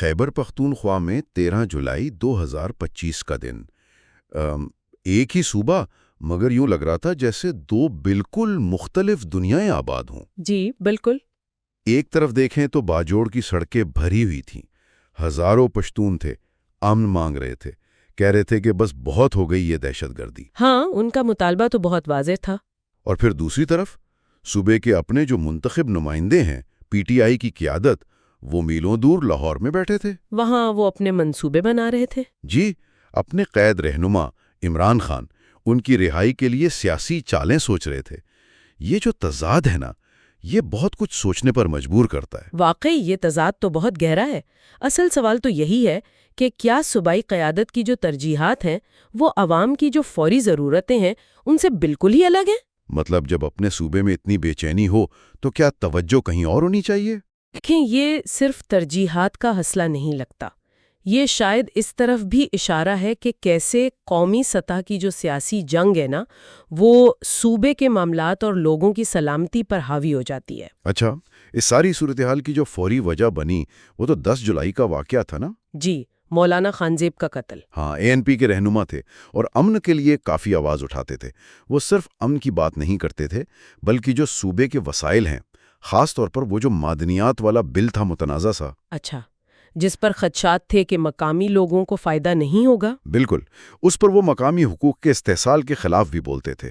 خیبر پختونخوا میں 13 جولائی 2025 کا دن۔ ایک ہی صوبہ، مگر یوں لگ رہا تھا جیسے دو بالکل مختلف دنیائیں آباد ہوں۔ جی بالکل۔ ایک طرف دیکھیں تو باجوڑ کی سڑکیں بھری ہوئی تھیں، ہزاروں پشتون تھے، امن مانگ رہے تھے، کہہ رہے تھے کہ بس بہت ہو گئی یہ دہشت گردی۔ ہاں، ان کا مطالبہ تو بہت واضح تھا۔ اور پھر دوسری طرف صوبے کے اپنے جو منتخب نمائندے ہیں، پی ٹی آئی کی قیادت، وہ میلوں دور لاہور میں بیٹھے تھے۔ وہاں وہ اپنے منصوبے بنا رہے تھے۔ جی، اپنے قائد رہنما عمران خان، ان کی رہائی کے لیے سیاسی چالیں سوچ رہے تھے۔ یہ جو تضاد ہے نا، یہ بہت کچھ سوچنے پر مجبور کرتا ہے۔ واقعی یہ تضاد تو بہت گہرا ہے۔ اصل سوال تو یہی ہے کہ کیا صوبائی قیادت کی جو ترجیحات ہیں وہ عوام کی جو فوری ضرورتیں ہیں ان سے بالکل ہی الگ ہیں؟ مطلب جب اپنے صوبے میں اتنی بے چینی ہو تو کیا توجہ کہیں اور ہونی چاہیے؟ دیکھیں، یہ صرف ترجیحات کا حصلہ نہیں لگتا، یہ شاید اس طرف بھی اشارہ ہے کہ کیسے قومی سطح کی جو سیاسی جنگ ہے نا، وہ صوبے کے معاملات اور لوگوں کی سلامتی پر حاوی ہو جاتی ہے۔ اچھا، اس ساری صورتحال کی جو فوری وجہ بنی وہ تو 10 جولائی کا واقعہ تھا نا؟ جی، مولانا خانزیب کا قتل۔ ہاں، اے این پی کے رہنما تھے اور امن کے لیے کافی آواز اٹھاتے تھے۔ وہ صرف امن کی بات نہیں کرتے تھے، بلکہ جو صوبے کے وسائل ہیں، خاص طور پر وہ جو معدنیات والا بل تھا متنازع سا۔ اچھا، جس پر خدشات تھے کہ مقامی لوگوں کو فائدہ نہیں ہوگا۔ بالکل، اس پر وہ مقامی حقوق کے استحصال کے خلاف بھی بولتے تھے۔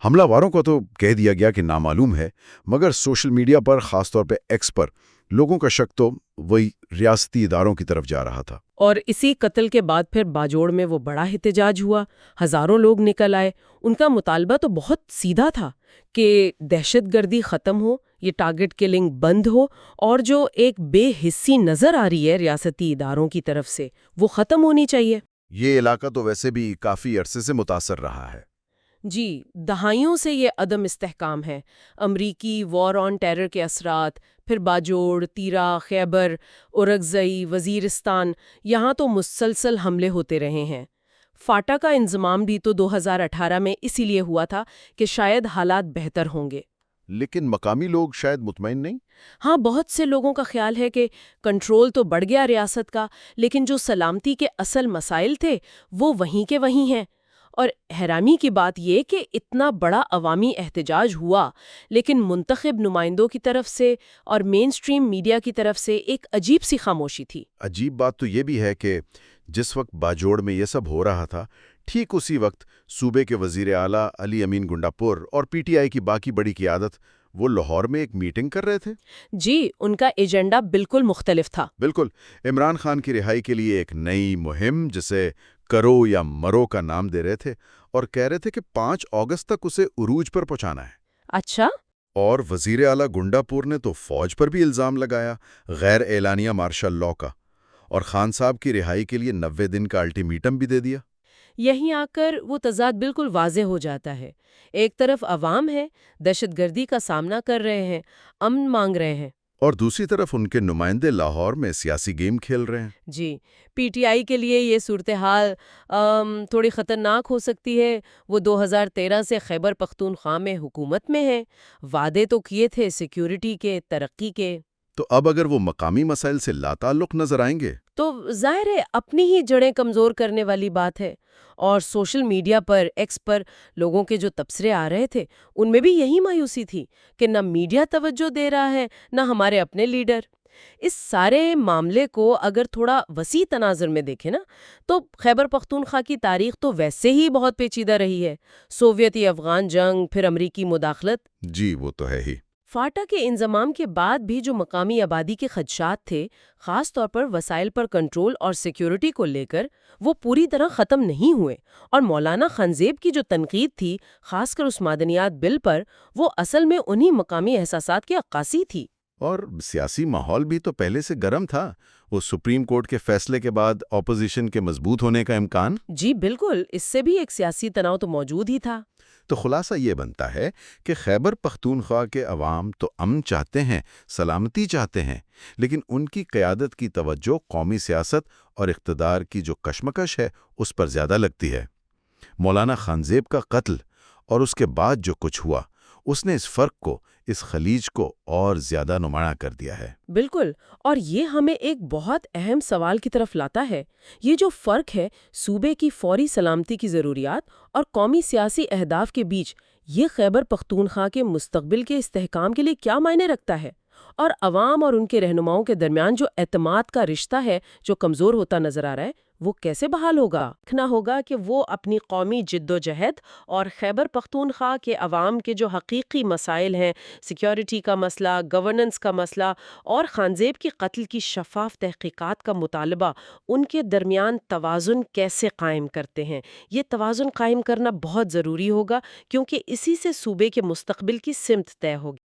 حملہ واروں کو تو کہہ دیا گیا کہ نامعلوم ہے، مگر سوشل میڈیا پر، خاص طور پہ ایکس پر، لوگوں کا شک تو وہی ریاستی اداروں کی طرف جا رہا تھا۔ اور اسی قتل کے بعد پھر باجوڑ میں وہ بڑا احتجاج ہوا، ہزاروں لوگ نکل آئے۔ ان کا مطالبہ تو بہت سیدھا تھا کہ دہشت گردی ختم ہو، یہ ٹارگٹ کلنگ بند ہو، اور جو ایک بے حسی نظر آ رہی ہے ریاستی اداروں کی طرف سے وہ ختم ہونی چاہیے۔ یہ علاقہ تو ویسے بھی کافی عرصے سے متاثر رہا ہے۔ جی، دہائیوں سے یہ عدم استحکام ہے۔ امریکی وار آن ٹیرر کے اثرات، پھر باجوڑ، تیرا، خیبر، اورکزئی، وزیرستان، یہاں تو مسلسل حملے ہوتے رہے ہیں۔ فاٹا کا انضمام بھی تو 2018 میں اسی لیے ہوا تھا کہ شاید حالات بہتر ہوں گے۔ لیکن مقامی لوگ شاید مطمئن نہیں۔ ہاں، بہت سے لوگوں کا خیال ہے کہ کنٹرول تو بڑھ گیا ریاست کا، لیکن جو سلامتی کے اصل مسائل تھے وہ وہیں کے وہیں ہیں۔ اور حیرانی کی بات یہ کہ اتنا بڑا عوامی احتجاج ہوا، لیکن منتخب نمائندوں کی طرف سے اور مین سٹریم میڈیا کی طرف سے ایک عجیب سی خاموشی تھی۔ عجیب بات تو یہ بھی ہے کہ جس وقت باجوڑ میں یہ سب ہو رہا تھا، ٹھیک اسی وقت صوبے کے وزیر اعلیٰ علی امین گنڈا پور اور پی ٹی آئی کی باقی بڑی قیادت وہ لاہور میں ایک میٹنگ کر رہے تھے۔ جی، ان کا ایجنڈا بالکل مختلف تھا۔ بالکل، عمران خان کی رہائی کے لیے ایک نئی مہم جسے کرو یا مرو کا نام دے رہے تھے، اور کہہ رہے تھے کہ 5 اگست تک اسے عروج پر پہنچانا ہے۔ اچھا۔ اور وزیر اعلیٰ گنڈا پور نے تو فوج پر بھی الزام لگایا، غیر اعلانیہ مارشل لاء کا، اور خان صاحب کی رہائی کے لیے 90 دن کا الٹیمیٹم بھی دے دیا۔ یہیں آ کر وہ تضاد بالکل واضح ہو جاتا ہے۔ ایک طرف عوام ہے، دہشت گردی کا سامنا کر رہے ہیں، امن مانگ رہے ہیں، اور دوسری طرف ان کے نمائندے لاہور میں سیاسی گیم کھیل رہے ہیں۔ جی، پی ٹی آئی کے لیے یہ صورتحال تھوڑی خطرناک ہو سکتی ہے۔ وہ 2013 سے خیبر پختونخوا میں حکومت میں ہے، وعدے تو کیے تھے سیکیورٹی کے، ترقی کے۔ تو اب اگر وہ مقامی مسائل سے لاتعلق نظر آئیں گے تو ظاہر ہے اپنی ہی جڑیں کمزور کرنے والی بات ہے۔ اور سوشل میڈیا پر، ایکس پر لوگوں کے جو تبصرے آ رہے تھے ان میں بھی یہی مایوسی تھی کہ نہ میڈیا توجہ دے رہا ہے، نہ ہمارے اپنے لیڈر۔ اس سارے معاملے کو اگر تھوڑا وسیع تناظر میں دیکھیں نا، تو خیبر پختونخوا کی تاریخ تو ویسے ہی بہت پیچیدہ رہی ہے۔ سوویتی افغان جنگ، پھر امریکی مداخلت۔ جی، وہ تو ہے ہی۔ فاٹا کے انضمام کے بعد بھی جو مقامی آبادی کے خدشات تھے، خاص طور پر وسائل پر کنٹرول اور سیکیورٹی کو لے کر، وہ پوری طرح ختم نہیں ہوئے۔ اور مولانا خانزیب کی جو تنقید تھی، خاص کر اس معدنیات بل پر، وہ اصل میں انہی مقامی احساسات کی عکاسی تھی۔ اور سیاسی ماحول بھی تو پہلے سے گرم تھا۔ وہ سپریم کورٹ کے فیصلے کے بعد اپوزیشن کے مضبوط ہونے کا امکان۔ جی بالکل، اس سے بھی ایک سیاسی تناؤ تو موجود ہی تھا۔ تو خلاصہ یہ بنتا ہے کہ خیبر پختونخوا کے عوام تو امن چاہتے ہیں، سلامتی چاہتے ہیں، لیکن ان کی قیادت کی توجہ قومی سیاست اور اقتدار کی جو کشمکش ہے اس پر زیادہ لگتی ہے۔ مولانا خانزیب کا قتل اور اس کے بعد جو کچھ ہوا، اس نے اس فرق کو، اس خلیج کو اور زیادہ نمایاں کر دیا ہے۔ بالکل، اور یہ ہمیں ایک بہت اہم سوال کی طرف لاتا ہے۔ یہ جو فرق ہے صوبے کی فوری سلامتی کی ضروریات اور قومی سیاسی اہداف کے بیچ، یہ خیبر پختونخوا کے مستقبل کے استحکام کے لیے کیا معنی رکھتا ہے؟ اور عوام اور ان کے رہنماؤں کے درمیان جو اعتماد کا رشتہ ہے جو کمزور ہوتا نظر آ رہا ہے، وہ کیسے بحال ہوگا؟ دیکھنا ہوگا کہ وہ اپنی قومی جد و جہد اور خیبر پختونخوا کے عوام کے جو حقیقی مسائل ہیں، سیکیورٹی کا مسئلہ، گورننس کا مسئلہ اور خانزیب کی قتل کی شفاف تحقیقات کا مطالبہ، ان کے درمیان توازن کیسے قائم کرتے ہیں۔ یہ توازن قائم کرنا بہت ضروری ہوگا، کیونکہ اسی سے صوبے کے مستقبل کی سمت طے ہوگی۔